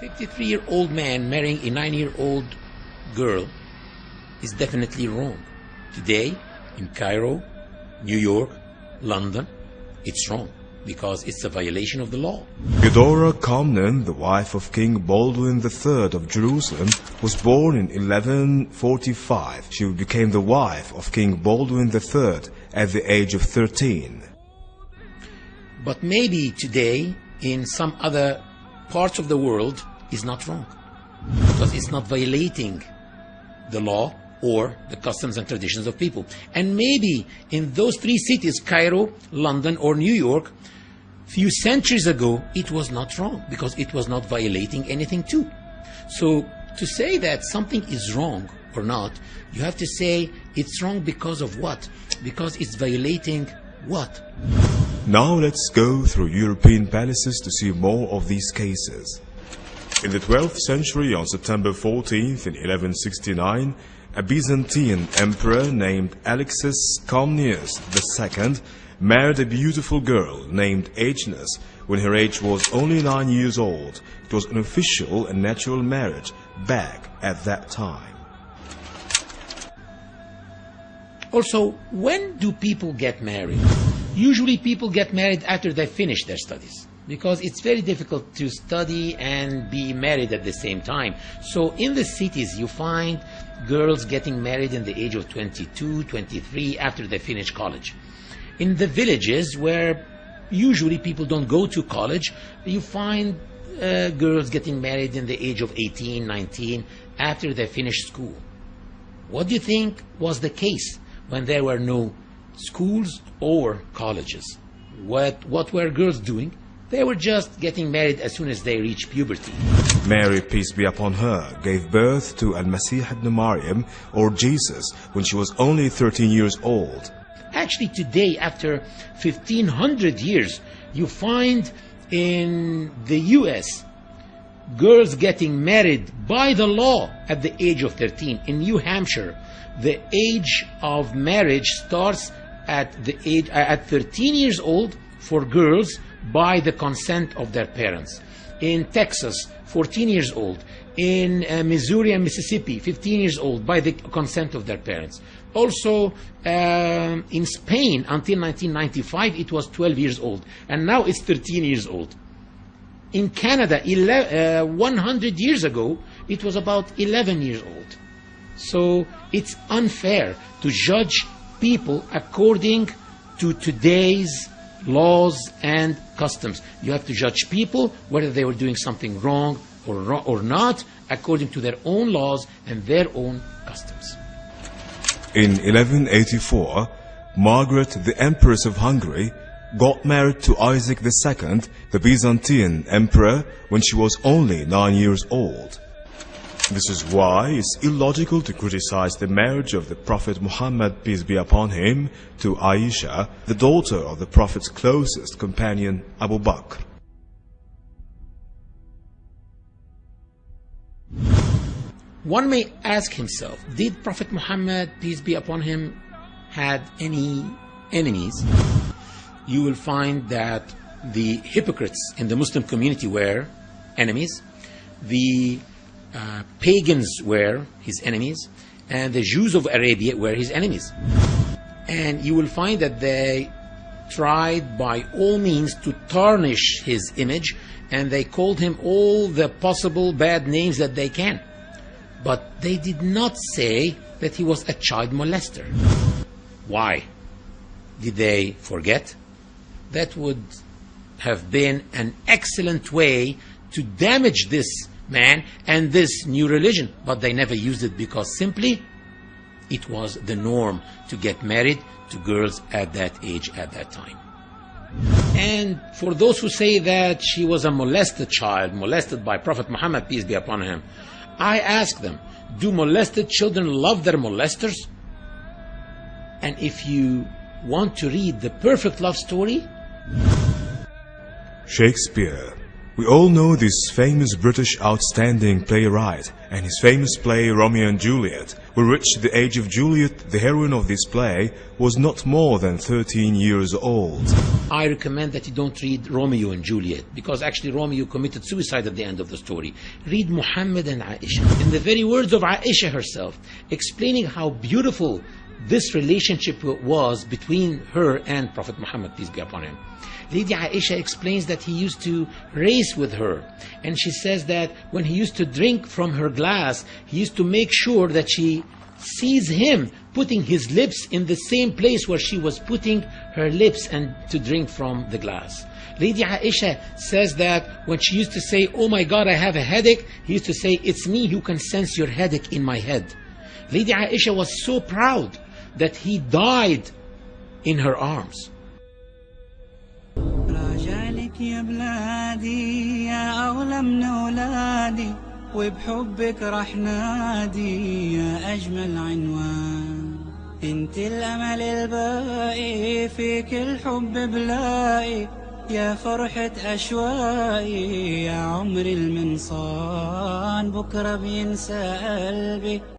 53-year-old man marrying a 9-year-old girl is definitely wrong. Today, in Cairo, New York, London, it's wrong because it's a violation of the law. Eudora Comnene, the wife of King Baldwin III of Jerusalem, was born in 1145. She became the wife of King Baldwin III at the age of 13. But maybe today, in some other parts of the world, is not wrong because it's not violating the law or the customs and traditions of people. And maybe in those three cities, Cairo, London, or New York, few centuries ago, it was not wrong because it was not violating anything too. So to say that something is wrong or not, you have to say it's wrong because of what? Because it's violating what? Now let's go through European palaces to see more of these cases. In the 12th century, on September 14th in 1169, a Byzantine emperor named Alexis Comnenus II married a beautiful girl named Agnes when her age was only 9 years old. It was an official and natural marriage back at that time. Also, when do people get married? Usually people get married after they finish their studies, because it's very difficult to study and be married at the same time. So in the cities you find girls getting married in the age of 22, 23 after they finish college. In the villages where usually people don't go to college, you find girls getting married in the age of 18, 19 after they finish school. What do you think was the case when there were no schools or colleges? What were girls doing? They were just getting married as soon as they reached puberty. Mary, peace be upon her, gave birth to Al-Masih ibn Maryam, or Jesus, when she was only 13 years old. Actually, today, after 1500 years, you find in the US girls getting married by the law at the age of 13. In New Hampshire, the age of marriage starts at 13 years old for girls by the consent of their parents. In Texas, 14 years old. In Missouri and Mississippi, 15 years old by the consent of their parents. Also, in Spain, until 1995, it was 12 years old. And now it's 13 years old. In Canada, 100 years ago, it was about 11 years old. So it's unfair to judge people according to today's laws and customs. You have to judge people whether they were doing something wrong or not according to their own laws and their own customs. In 1184, Margaret, the Empress of Hungary, got married to Isaac II, the Byzantine emperor, when she was only 9 years old. This is why it's illogical to criticize the marriage of the Prophet Muhammad, peace be upon him, to Aisha, the daughter of the Prophet's closest companion, Abu Bakr. One may ask himself, did Prophet Muhammad, peace be upon him, had any enemies? You will find that the hypocrites in the Muslim community were enemies. The pagans were his enemies, and the Jews of Arabia were his enemies. And you will find that they tried by all means to tarnish his image, and they called him all the possible bad names that they can. But they did not say that he was a child molester. Why? Did they forget? That would have been an excellent way to damage this man and this new religion, but they never used it because simply it was the norm to get married to girls at that age at that time. And for those who say that she was a molested child, molested by Prophet Muhammad, peace be upon him, I ask them, do molested children love their molesters? And if you want to read the perfect love story, Shakespeare, We all know this famous British outstanding playwright and his famous play Romeo and Juliet, who reached the age of Juliet, the heroine of this play, was not more than 13 years old. I recommend that you don't read Romeo and Juliet, because actually Romeo committed suicide at the end of the story. Read Muhammad and Aisha. In the very words of Aisha herself, explaining how beautiful this relationship was between her and Prophet Muhammad, peace be upon him. Lady Aisha explains that he used to race with her, and she says that when he used to drink from her glass, he used to make sure that she sees him putting his lips in the same place where she was putting her lips and to drink from the glass. Lady Aisha says that when she used to say, "Oh my God, I have a headache," he used to say, "It's me who can sense your headache in my head." Lady Aisha was so proud that he died in her arms. راجعلك يا بلادي يا أغلى من أولادي وبحبك رح نادي يا أجمل عنوان انت الأمل الباقي فيك الحب بلاقي يا فرحة أشواقي يا عمري المنصان بكرة بينسى قلبي